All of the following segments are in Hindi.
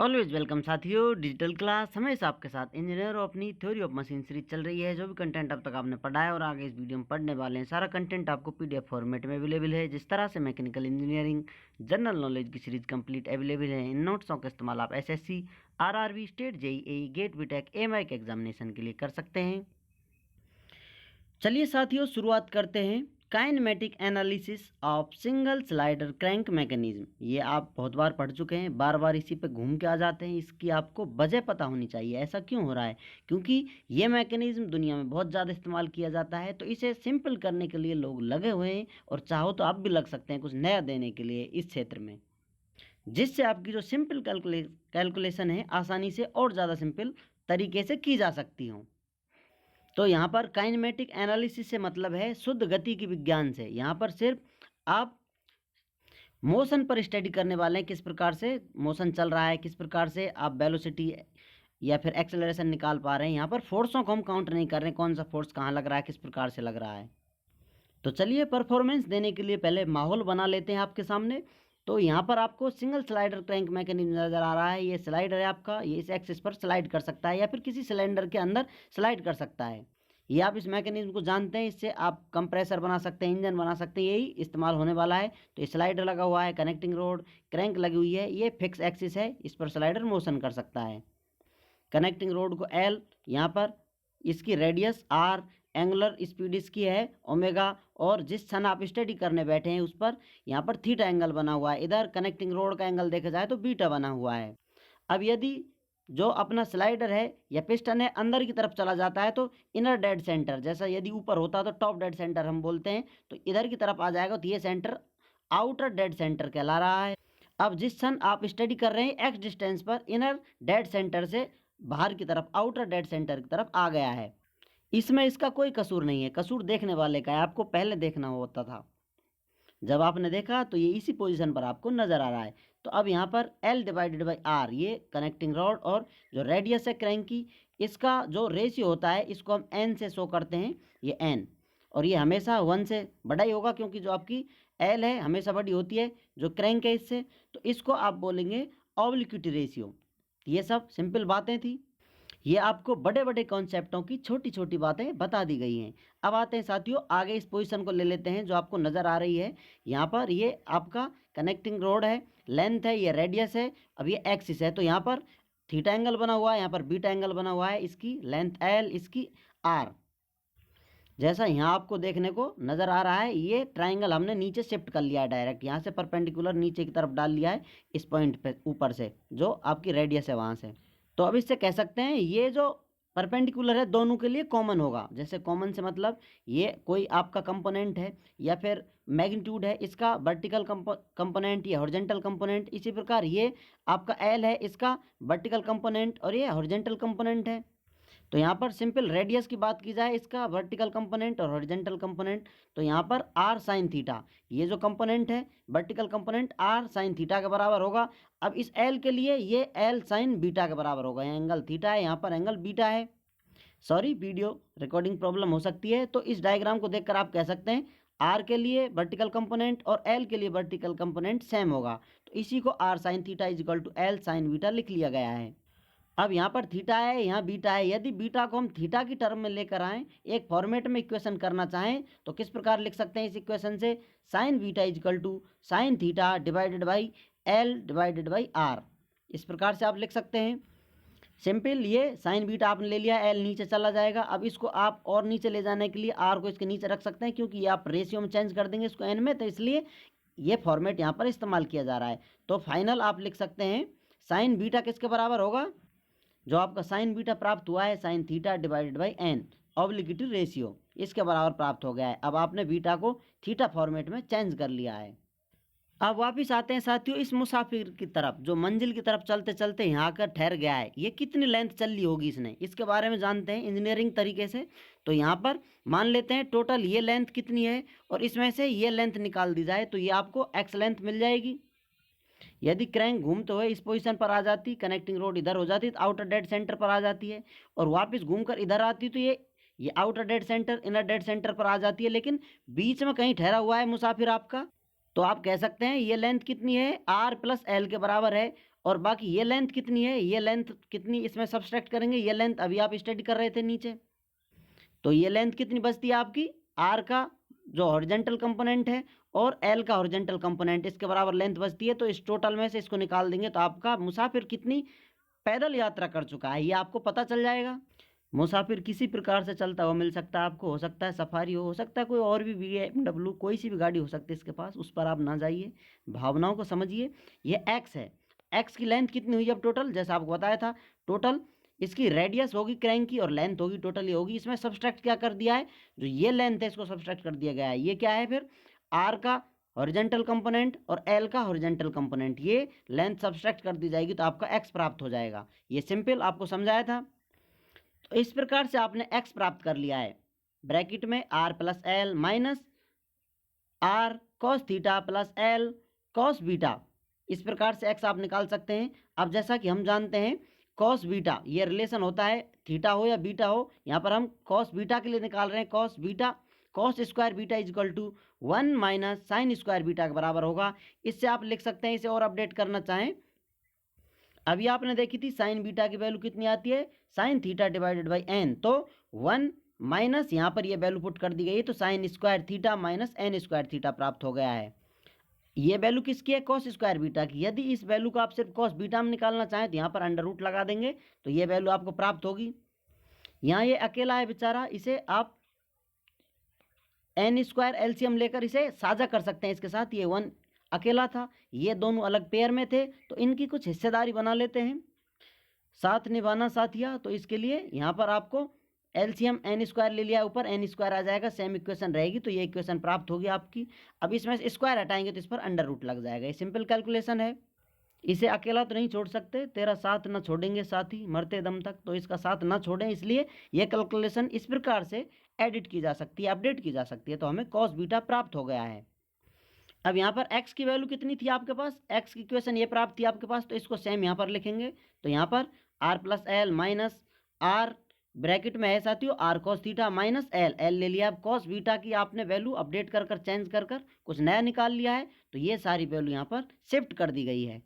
ऑलवेज वेलकम साथियों, डिजिटल क्लास हमेशा आपके साथ। इंजीनियर और अपनी थ्योरी ऑफ मशीन सीरीज चल रही है। जो भी कंटेंट अब तक आपने पढ़ा है और आगे इस वीडियो में पढ़ने वाले हैं, सारा कंटेंट आपको पीडीएफ फॉर्मेट में अवेलेबल है। जिस तरह से मैकेनिकल इंजीनियरिंग जनरल नॉलेज की सीरीज कंप्लीट अवेलेबल है, इन नोट्सों का इस्तेमाल आप SSC, RRB, state JEE, GATE, BTech, AMI के एग्जामिनेशन के लिए कर सकते हैं। चलिए साथियों, शुरुआत करते हैं। Kinematic analysis of single slider crank mechanism. ये आप बहुत बार पढ़ चुके हैं, बार बार इसी पे घूम के आ जाते हैं। इसकी आपको वजह पता होनी चाहिए, ऐसा क्यों हो रहा है, क्योंकि ये मैकेनिज्म दुनिया में बहुत ज़्यादा इस्तेमाल किया जाता है। तो इसे सिंपल करने के लिए लोग लगे हुए हैं, और चाहो तो आप भी लग सकते हैं कुछ नया देने के लिए इस क्षेत्र में, जिससे आपकी जो सिंपल कैलकुलेशन है आसानी से और ज़्यादा सिंपल तरीके से की जा सकती हो। तो यहाँ पर काइनेमेटिक एनालिसिस से मतलब है शुद्ध गति की विज्ञान से। यहाँ पर सिर्फ आप मोशन पर स्टडी करने वाले हैं, किस प्रकार से मोशन चल रहा है, किस प्रकार से आप वेलोसिटी या फिर एक्सेलरेशन निकाल पा रहे हैं। यहाँ पर फोर्सों को हम काउंट नहीं कर रहे हैं, कौन सा फोर्स कहाँ लग रहा है, किस प्रकार से लग रहा है। तो चलिए, परफॉर्मेंस देने के लिए पहले माहौल बना लेते हैं आपके सामने। तो यहाँ पर आपको सिंगल स्लाइडर क्रैंक मैकेनिज्म नजर आ रहा है। ये स्लाइडर है आपका, ये इस एक्सिस पर स्लाइड कर सकता है या फिर किसी सिलेंडर के अंदर स्लाइड कर सकता है। ये आप इस मैकेनिज्म को जानते हैं, इससे आप कंप्रेसर बना सकते हैं, इंजन बना सकते हैं, यही इस्तेमाल होने वाला है। तो ये स्लाइडर लगा हुआ है, कनेक्टिंग रोड, क्रैंक लगी हुई है, ये फिक्स एक्सिस है, इस पर स्लाइडर मोशन कर सकता है। कनेक्टिंग रोड को एल, यहाँ पर इसकी रेडियस आर, एंगुलर स्पीड इसकी है ओमेगा, और जिस क्षण आप स्टडी करने बैठे हैं उस पर यहाँ पर थीटा एंगल बना हुआ है। इधर कनेक्टिंग रोड का एंगल देखा जाए तो बीटा बना हुआ है। अब यदि जो अपना स्लाइडर है या पिस्टन है अंदर की तरफ चला जाता है तो इनर डेड सेंटर, जैसा यदि ऊपर होता तो टॉप डेड सेंटर हम बोलते हैं, तो इधर की तरफ आ जाएगा तो ये सेंटर आउटर डेड सेंटर कहला रहा है। अब जिस क्षण आप स्टडी कर रहे हैं एक्स डिस्टेंस पर, इनर डेड सेंटर से बाहर की तरफ आउटर डेड सेंटर की तरफ आ गया है। इसमें इसका कोई कसूर नहीं है, कसूर देखने वाले का है, आपको पहले देखना होता था। जब आपने देखा तो ये इसी पोजीशन पर आपको नजर आ रहा है। तो अब यहाँ पर L डिवाइडेड बाई R, ये कनेक्टिंग रॉड और जो रेडियस है क्रैंक की, इसका जो रेशियो होता है इसको हम N से शो करते हैं, ये N। और ये हमेशा 1 से बड़ा ही होगा, क्योंकि जो आपकी L है हमेशा बड़ी होती है जो क्रैंक है इससे। तो इसको आप बोलेंगे ऑब्लिक्विटी रेशियो। ये सब सिंपल बातें थी, ये आपको बड़े बड़े कॉन्सेप्टों की छोटी छोटी बातें बता दी गई हैं। अब आते हैं साथियों आगे, इस पोजीशन को ले लेते हैं जो आपको नज़र आ रही है। यहाँ पर ये आपका कनेक्टिंग रोड है, लेंथ है, ये रेडियस है, अब ये एक्सिस है। तो यहाँ पर थीटा एंगल बना हुआ है, यहाँ पर बीटा एंगल बना हुआ है, इसकी लेंथ एल, इसकी आर। जैसा यहाँ आपको देखने को नज़र आ रहा है, ये ट्राइंगल हमने नीचे शिफ्ट कर लिया है, डायरेक्ट यहाँ से परपेंडिकुलर नीचे की तरफ डाल लिया है, इस पॉइंट पे ऊपर से जो आपकी रेडियस है वहाँ से। तो अब इससे कह सकते हैं ये जो परपेंडिकुलर है दोनों के लिए कॉमन होगा। जैसे कॉमन से मतलब ये कोई आपका कंपोनेंट है या फिर मैग्नीट्यूड है, इसका वर्टिकल कंपोनेंट, ये हॉरिजॉन्टल कंपोनेंट। इसी प्रकार ये आपका एल है, इसका वर्टिकल कंपोनेंट और ये हॉरिजॉन्टल कंपोनेंट है। तो यहाँ पर सिंपल रेडियस की बात की जाए, इसका वर्टिकल कंपोनेंट और हॉरिजॉन्टल कंपोनेंट, तो यहाँ पर आर साइन थीटा, ये जो कंपोनेंट है vertical component R sine theta के बराबर होगा। अब इस एल के लिए ये एल साइन बीटा के बराबर होगा। यहाँ एंगल थीटा है, यहाँ पर एंगल बीटा है। सॉरी, वीडियो रिकॉर्डिंग प्रॉब्लम हो सकती है, तो इस डायग्राम को देखकर आप कह सकते हैं आर के लिए वर्टिकल कंपोनेंट और एल के लिए वर्टिकल कंपोनेंट सेम होगा। तो इसी को R sine theta is equal to L sine beta लिख लिया गया है। अब यहाँ पर थीटा है, यहाँ बीटा है। यदि बीटा को हम थीटा की टर्म में लेकर आएँ, एक फॉर्मेट में इक्वेशन करना चाहें, तो किस प्रकार लिख सकते हैं इस इक्वेशन से, sine beta is equal to sine theta divided by L divided by R. इस प्रकार से आप लिख सकते हैं सिंपल। ये साइन बीटा आपने ले लिया, एल नीचे चला जाएगा। अब इसको आप और नीचे ले जाने के लिए आर को इसके नीचे रख सकते हैं, क्योंकि ये आप रेशियो में चेंज कर देंगे इसको एन में, तो इसलिए ये फॉर्मेट यहाँ पर इस्तेमाल किया जा रहा है। तो फाइनल आप लिख सकते हैं साइन बीटा किसके बराबर होगा, जो आपका साइन बीटा प्राप्त हुआ है sine theta divided by N obliquity ratio, इसके बराबर प्राप्त हो गया है। अब आपने बीटा को थीटा फॉर्मेट में चेंज कर लिया है। अब वापिस आते हैं साथियों इस मुसाफिर की तरफ, जो मंजिल की तरफ चलते चलते यहाँ आकर ठहर गया है। ये कितनी लेंथ चल ली होगी इसने, इसके बारे में जानते हैं इंजीनियरिंग तरीके से। तो यहाँ पर मान लेते हैं टोटल ये लेंथ कितनी है, और इसमें से ये लेंथ निकाल दी जाए तो ये आपको एक्स लेंथ मिल जाएगी। यदि क्रैंक घूमते हुए इस पोजीशन पर आ जाती, कनेक्टिंग रोड इधर हो जाती, तो आउटर डेड सेंटर पर आ जाती है, और वापस घूमकर इधर आती तो ये outer dead centre inner dead centre पर आ जाती है। लेकिन बीच में कहीं ठहरा हुआ है मुसाफिर आपका, तो आप कह सकते हैं ये लेंथ कितनी है, आर प्लस एल के बराबर है। और बाकी ये लेंथ कितनी है, ये लेंथ कितनी इसमें सब्सट्रैक्ट करेंगे, ये लेंथ अभी आप स्टडी कर रहे थे नीचे, तो ये लेंथ कितनी बचती है आपकी, आर का जो हॉरिजेंटल कंपोनेंट है और एल का हॉरिजेंटल कंपोनेंट, इसके बराबर लेंथ बचती है। तो इस टोटल में से इसको निकाल देंगे तो आपका मुसाफिर कितनी पैदल यात्रा कर चुका है ये आपको पता चल जाएगा। मुसाफिर किसी प्रकार से चलता हुआ मिल सकता है आपको, हो सकता है सफारी हो सकता है कोई और भी BMW, कोई सी भी गाड़ी हो सकती है इसके पास, उस पर आप ना जाइए, भावनाओं को समझिए। ये एक्स है, एक्स की लेंथ कितनी हुई अब टोटल, जैसा आपको बताया था, टोटल इसकी रेडियस होगी क्रैंक की और लेंथ होगी टोटल ये होगी। इसमें सब्सट्रैक्ट क्या कर दिया है, जो ये लेंथ है इसको सब्सट्रैक्ट कर दिया गया है। ये क्या है फिर, आर का हॉरिजेंटल कंपोनेंट और एल का हॉरिजेंटल कंपोनेंट, ये लेंथ सब्सट्रैक्ट कर दी जाएगी तो आपका एक्स प्राप्त हो जाएगा। ये सिंपल आपको समझाया था। तो इस प्रकार से आपने एक्स प्राप्त कर लिया है, ब्रैकेट में R plus L minus R cos theta plus L cos beta, इस प्रकार से एक्स आप निकाल सकते हैं। अब जैसा कि हम जानते हैं कॉस बीटा ये रिलेशन होता है, थीटा हो या बीटा हो, यहाँ पर हम कॉस बीटा के लिए निकाल रहे हैं, cos beta cos square beta is equal to 1 minus sine square beta के बराबर होगा। इससे आप लिख सकते हैं, इसे और अपडेट करना चाहें, अभी आपने देखी थी साइन बीटा की वैल्यू कितनी आती है, sine theta divided by N, तो 1 माइनस यहाँ पर ये वैल्यू पुट कर दी गई है, तो sine square theta minus N square theta प्राप्त हो गया है। ये वैल्यू किसकी है, कॉस स्क्वायर बीटा की। यदि इस वैल्यू को आप सिर्फ कॉस बीटा में निकालना चाहें तो यहाँ पर अंडर रूट लगा देंगे तो ये वैल्यू आपको प्राप्त होगी। यहाँ ये अकेला है बेचारा, इसे आप एन स्क्वायर एलसीएम लेकर इसे साझा कर सकते हैं इसके साथ, ये 1 अकेला था, ये दोनों अलग पेयर में थे, तो इनकी कुछ हिस्सेदारी बना लेते हैं, साथ निभाना साथिया। तो इसके लिए यहाँ पर आपको एलसीएम एन स्क्वायर ले लिया, ऊपर एन स्क्वायर आ जाएगा, सेम इक्वेशन रहेगी, तो ये इक्वेशन प्राप्त होगी आपकी। अब इसमें से स्क्वायर हटाएंगे तो इस पर अंडर रूट लग जाएगा, ये सिंपल कैलकुलेशन है। इसे अकेला तो नहीं छोड़ सकते, तेरा साथ न छोड़ेंगे साथी मरते दम तक, तो इसका साथ न छोड़ें, इसलिए ये कैलकुलेशन इस प्रकार से एडिट की जा सकती है, अपडेट की जा सकती है। तो हमें कॉस बीटा प्राप्त हो गया है। अब यहाँ पर x की वैल्यू कितनी थी आपके पास, x की इक्वेशन ये प्राप्त थी आपके पास, तो इसको सेम यहाँ पर लिखेंगे, तो यहाँ पर r plus L minus R bracket में है साथियों R cos theta minus L, L ले लिया। अब कॉस बीटा की आपने वैल्यू अपडेट कर कर चेंज कर कर कुछ नया निकाल लिया है, तो ये सारी वैल्यू यहाँ पर शिफ्ट कर दी गई है।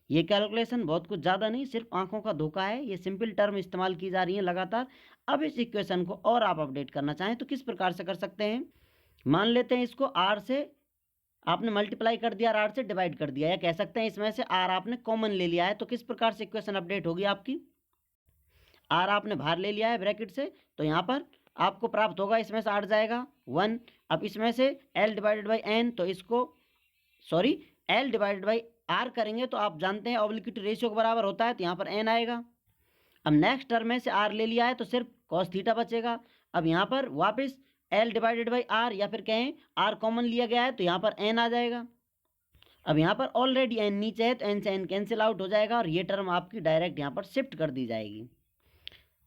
ये कैलकुलेशन बहुत कुछ ज़्यादा नहीं, सिर्फ आंखों का धोखा है, ये सिंपल टर्म इस्तेमाल की जा रही है लगातार। अब इस इक्वेशन को और आप अपडेट करना चाहें तो किस प्रकार से कर सकते हैं, मान लेते हैं इसको आर से आपने मल्टीप्लाई कर दिया, आर से डिवाइड कर दिया, या कह सकते हैं इसमें से आर आपने कॉमन ले लिया है, तो किस प्रकार से इक्वेशन अपडेट होगी आपकी, आर आपने बाहर ले लिया है ब्रैकेट से, तो यहाँ पर आपको प्राप्त होगा, इसमें से 8 जाएगा 1। अब इसमें से एल डिवाइडेड बाई एन, तो इसको sorry L divided by R करेंगे तो आप जानते हैं ऑब्लिक्विटी रेशियो के बराबर होता है, तो यहाँ पर एन आएगा। अब नेक्स्ट टर्म में से आर ले लिया है तो सिर्फ कॉस थीटा बचेगा। अब यहाँ पर वापस एल डिवाइडेड बाई आर, या फिर कहें आर कॉमन लिया गया है तो यहाँ पर एन आ जाएगा। अब यहाँ पर ऑलरेडी एन नीचे है तो एन से एन कैंसिल आउट हो जाएगा और ये टर्म आपकी डायरेक्ट यहाँ पर शिफ्ट कर दी जाएगी।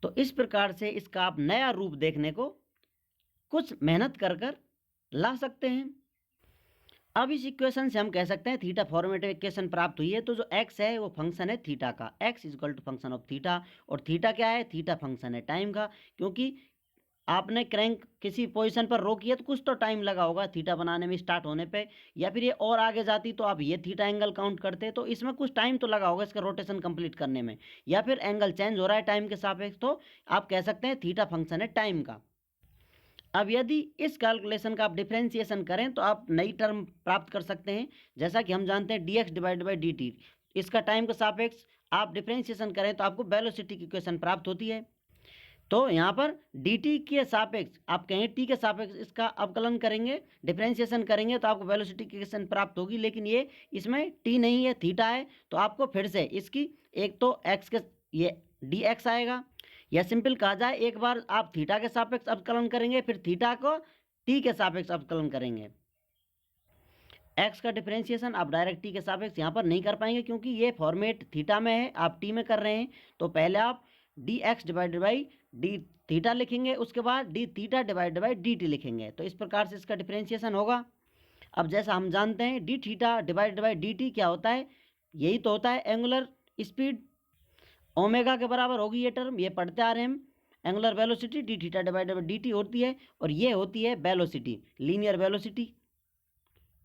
तो इस प्रकार से इसका आप नया रूप देखने को कुछ मेहनत कर कर ला सकते हैं। अब इस इक्वेशन से हम कह सकते हैं थीटा फॉर्मेटिव इक्वेशन प्राप्त हुई है, तो जो x है वो फंक्शन है थीटा का, x is equal to function of theta, और थीटा क्या है, थीटा फंक्शन है टाइम का, क्योंकि आपने क्रैंक किसी पोजीशन पर रोकी है तो कुछ तो टाइम लगा होगा थीटा बनाने में स्टार्ट होने पे, या फिर ये और आगे जाती तो आप ये थीटा एंगल काउंट करते, तो इसमें कुछ टाइम तो लगा होगा इसका रोटेशन कंप्लीट करने में, या फिर एंगल चेंज हो रहा है टाइम के सापेक्ष, तो आप कह सकते हैं थीटा फंक्शन है टाइम का। अब यदि इस कैलकुलेशन का आप डिफ्रेंशिएशन करें तो आप नई टर्म प्राप्त कर सकते हैं, जैसा कि हम जानते हैं dx डिवाइड बाई dt, इसका टाइम के सापेक्ष आप डिफ्रेंशिएशन करें तो आपको वेलोसिटी की इक्वेशन प्राप्त होती है। तो यहाँ पर dt के सापेक्ष आप कहें t के सापेक्ष इसका अवकलन करेंगे, डिफ्रेंशिएशन करेंगे तो आपको वेलोसिटी की इक्वेशन प्राप्त होगी, लेकिन ये इसमें t नहीं है थीटा है, तो आपको फिर से इसकी एक तो x के ये dx आएगा, या सिंपल कहा जाए एक बार आप थीटा के सापेक्ष अवकलन करेंगे फिर थीटा को t के सापेक्ष अवकलन करेंगे। x का डिफरेंशिएशन आप डायरेक्ट t के सापेक्ष यहाँ पर नहीं कर पाएंगे क्योंकि ये फॉर्मेट थीटा में है, आप t में कर रहे हैं, तो पहले आप dx divided by D theta लिखेंगे, उसके बाद d theta divided by dt लिखेंगे, तो इस प्रकार से इसका डिफरेंशिएशन होगा। अब जैसा हम जानते हैं d theta divided by dt क्या होता है, यही तो होता है एंगुलर स्पीड, ओमेगा के बराबर होगी ये टर्म, ये पढ़ते आ रहे हैं हम, angular velocity D theta divided by dt होती है, और ये होती है वेलोसिटी, लीनियर वेलोसिटी।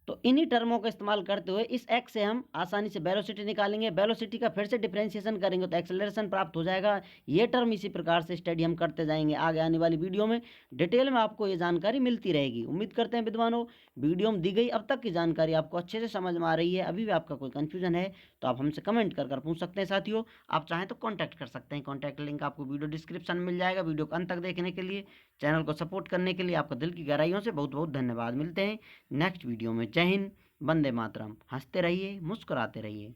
तो इन्हीं टर्मों का इस्तेमाल करते हुए इस x से हम आसानी से वेलोसिटी निकालेंगे। वेलोसिटी का फिर से डिफरेंशिएशन करेंगे तो एक्सेलरेशन प्राप्त हो जाएगा। ये टर्म इसी प्रकार से स्टडी हम करते जाएंगे आगे आने वाली वीडियो में। डिटेल में आपको ये जानकारी मिलती रहेगी। उम्मीद करते हैं विद्वानों वीडियो में दी गई अब तक की जानकारी आपको अच्छे से समझ में आ रही है। अभी भी आपका कोई कन्फ्यूजन है तो आप हमसे कमेंट कर पूछ सकते हैं। साथियों आप चाहें तो कॉन्टैक्ट कर सकते हैं। कॉन्टैक्ट लिंक आपको वीडियो डिस्क्रिप्शन में मिल जाएगा। वीडियो को अंत तक देखने के लिए, चैनल को सपोर्ट करने के लिए आपका दिल की गहराइयों से बहुत बहुत धन्यवाद। मिलते हैं नेक्स्ट वीडियो में। जय हिंद, वंदे मातरम। हंसते रहिए, मुस्कुराते रहिए।